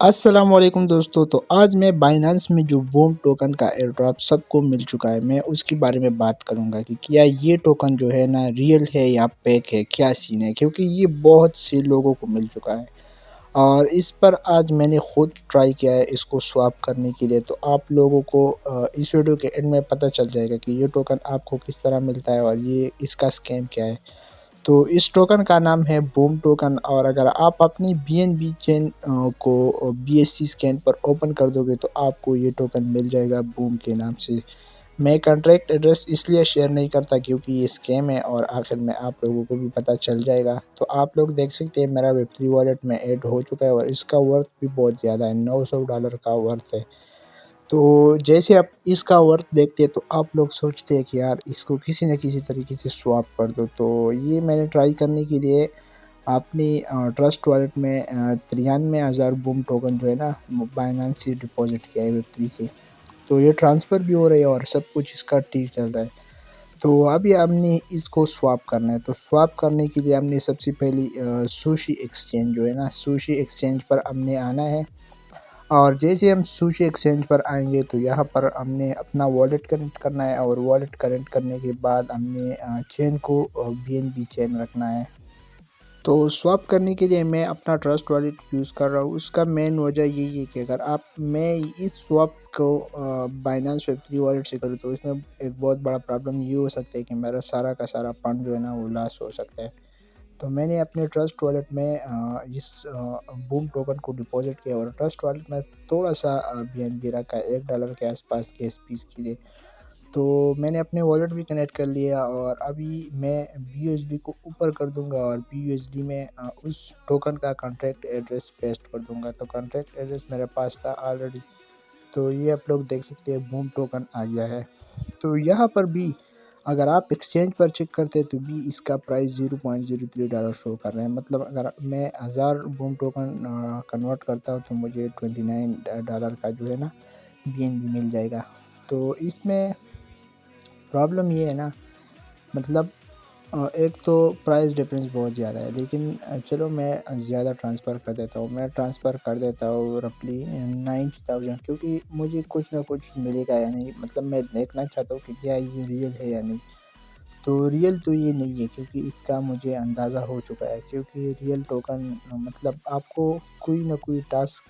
अस्सलामुअलैकुम दोस्तों। तो आज मैं बाइनेंस में जो बूम टोकन का एयर ड्रॉप सबको मिल चुका है, मैं उसके बारे में बात करूंगा कि क्या ये टोकन जो है ना रियल है या फेक है, क्या सीन है, क्योंकि ये बहुत से लोगों को मिल चुका है और इस पर आज मैंने खुद ट्राई किया है इसको स्वैप करने के लिए। तो आप लोगों को इस वीडियो के एंड में पता चल जाएगा कि ये टोकन आपको किस तरह मिलता है और ये इसका स्कैम क्या है। तो इस टोकन का नाम है बूम टोकन और अगर आप अपनी बीएनबी चेन को बीएससी स्कैन पर ओपन कर दोगे तो आपको ये टोकन मिल जाएगा बूम के नाम से। मैं कॉन्ट्रैक्ट एड्रेस इसलिए शेयर नहीं करता क्योंकि ये स्कैम है और आखिर में आप लोगों को भी पता चल जाएगा। तो आप लोग देख सकते हैं मेरा वेब3 वॉलेट में ऐड हो चुका है और इसका वर्थ भी बहुत ज़्यादा है, $900 का वर्थ है। तो जैसे आप इसका वर्थ देखते हैं तो आप लोग सोचते हैं कि यार इसको किसी न किसी तरीके से स्वैप कर दो। तो ये मैंने ट्राई करने के लिए अपनी ट्रस्ट वॉलेट में 93,000 बूम टोकन जो है ना बाइनेंस से डिपॉजिट किया है वेब3 से। तो ये ट्रांसफ़र भी हो रही है और सब कुछ इसका ठीक चल रहा है। तो अभी हमने इसको स्वैप करना है। तो स्वैप करने के लिए हमने सबसे पहले सुशी एक्सचेंज जो है ना, सुशी एक्सचेंज पर हमने आना है और जैसे हम सुशी एक्सचेंज पर आएंगे तो यहाँ पर हमने अपना वॉलेट कनेक्ट करना है और वॉलेट कनेक्ट करने के बाद हमने चेन को बीएनबी चेन रखना है। तो स्वैप करने के लिए मैं अपना ट्रस्ट वॉलेट यूज़ कर रहा हूँ। उसका मेन वजह यही है कि अगर आप मैं इस स्वैप को बाइनेंस वेब3 वॉलेट से करूँ तो इसमें एक बहुत बड़ा प्रॉब्लम ये हो सकता है कि मेरा सारा का सारा फंड जो है ना वो लॉस हो सकता है। तो मैंने अपने ट्रस्ट वॉलेट में इस बूम टोकन को डिपॉजिट किया और ट्रस्ट वॉलेट में थोड़ा सा बीएनबी रखा है $1 के आसपास के स्पीस के लिए। तो मैंने अपने वॉलेट भी कनेक्ट कर लिया और अभी मैं BUSD को ऊपर कर दूंगा और BUSD में उस टोकन का कॉन्ट्रैक्ट एड्रेस पेस्ट कर दूंगा। तो कॉन्ट्रैक्ट एड्रेस मेरे पास था ऑलरेडी। तो ये आप लोग देख सकते हैं बूम टोकन आ गया है। तो यहाँ पर भी अगर आप एक्सचेंज पर चेक करते हैं तो भी इसका प्राइस $0.03 शो कर रहे हैं। मतलब अगर मैं 1000 बूम टोकन कन्वर्ट करता हूँ तो मुझे $29 का जो है ना BNB मिल जाएगा। तो इसमें प्रॉब्लम ये है ना, मतलब एक तो प्राइस डिफरेंस बहुत ज़्यादा है, लेकिन चलो मैं ज़्यादा ट्रांसफ़र कर देता हूँ। मैं ट्रांसफ़र कर देता हूँ रफली 90,000, क्योंकि मुझे कुछ ना कुछ मिलेगा या नहीं, मतलब मैं देखना चाहता हूँ कि क्या ये रियल है या नहीं। तो रियल तो ये नहीं है क्योंकि इसका मुझे अंदाज़ा हो चुका है, क्योंकि रियल टोकन मतलब आपको कोई ना कोई टास्क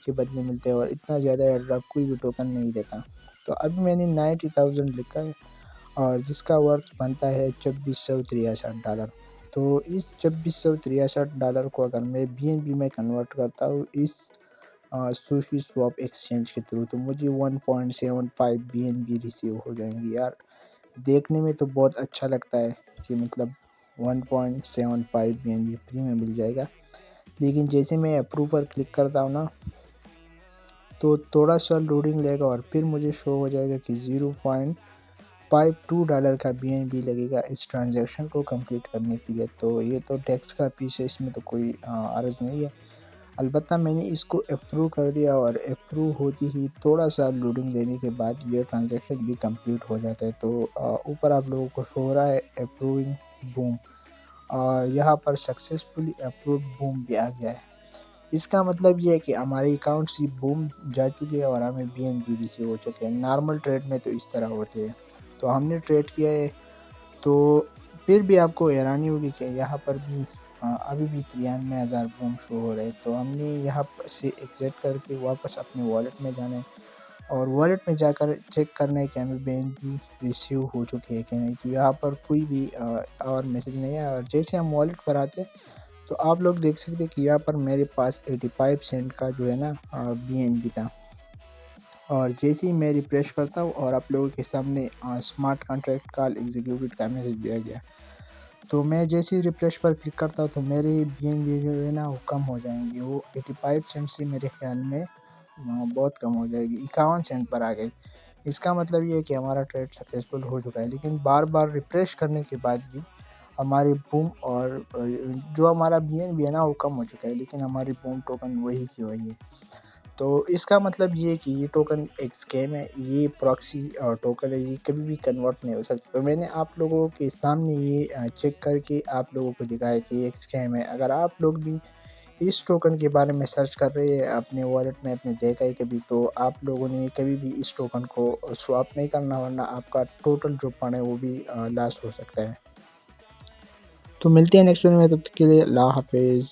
के बदले मिलते हैं और इतना ज़्यादा एयरड्रॉप कोई भी टोकन नहीं देता। तो अभी मैंने 90,000 लिखा है और जिसका वर्थ बनता है $2663। तो इस $2663 को अगर मैं बीएनबी में कन्वर्ट करता हूँ इस सुशी स्वैप एक्सचेंज के थ्रू तो मुझे 1.75 बीएनबी रिसीव हो जाएंगे। यार देखने में तो बहुत अच्छा लगता है कि मतलब 1.75 बीएनबी फ्री में मिल जाएगा, लेकिन जैसे मैं अप्रूव पर क्लिक करता हूँ ना तो थोड़ा सा लोडिंग लेगा और फिर मुझे शो हो जाएगा कि $0.52 का बीएनबी लगेगा इस ट्रांजैक्शन को कंप्लीट करने के लिए। तो ये तो टैक्स का पीस है, इसमें तो कोई अर्ज़ नहीं है। अलबत्ता मैंने इसको अप्रूव कर दिया और अप्रूव होती ही थोड़ा सा लोडिंग लेने के बाद ये ट्रांजैक्शन भी कंप्लीट हो जाता है। तो ऊपर आप लोगों को शो हो रहा है अप्रूविंग बूम और यहाँ पर सक्सेसफुली अप्रूव्ड बूम भी आ गया है। इसका मतलब ये है कि हमारे अकाउंट से बूम जा चुके हैं और हमें बीएनबी रिसीव हो चुके हैं। नॉर्मल ट्रेड में तो इस तरह होते हैं। तो हमने ट्रेड किया है। तो फिर भी आपको हैरानी होगी कि यहाँ पर भी अभी भी 93,000 बूम शो हो रहे हैं। तो हमने यहाँ से एग्ज़िट करके वापस अपने वॉलेट में जाना है और वॉलेट में जाकर चेक करना है कि हमें बीएनबी रिसीव हो चुके हैं कि नहीं। तो यहाँ पर कोई भी और मैसेज नहीं है और जैसे हम वॉलेट पर आते हैं तो आप लोग देख सकते हैं कि यहाँ पर मेरे पास 85 सेंट का जो है ना बीएनबी था और जैसे ही मैं रिफ्रेश करता हूँ और आप लोगों के सामने स्मार्ट कॉन्ट्रैक्ट कॉल एग्जीक्यूटेड का मैसेज दिया गया। तो मैं जैसे ही रिफ्रेश पर क्लिक करता हूँ तो मेरे बीएनबी जो है ना वो कम हो जाएंगे। वो 85 सेंट से मेरे ख्याल में बहुत कम हो जाएगी, 51 सेंट पर आ गई। इसका मतलब ये है कि हमारा ट्रेड सक्सेसफुल हो चुका है, लेकिन बार बार रिफ्रेश करने के बाद भी हमारी बूम और जो हमारा बीएनबी है ना वो कम हो चुका है, लेकिन हमारी बूम टोकन वही की वही है। तो इसका मतलब ये है कि ये टोकन एक स्कैम है, ये प्रॉक्सी टोकन है, ये कभी भी कन्वर्ट नहीं हो सकता। तो मैंने आप लोगों के सामने ये चेक करके आप लोगों को दिखाया कि ये एक स्कैम है। अगर आप लोग भी इस टोकन के बारे में सर्च कर रहे हैं अपने वॉलेट में, आपने देखा है कभी, तो आप लोगों ने कभी भी इस टोकन को स्वैप नहीं करना, वरना आपका टोटल जो फंड है वो भी लॉस हो सकता है। तो मिलते हैं नेक्स्ट वीडियो में, तब तक के लिए अल्लाह हाफिज़।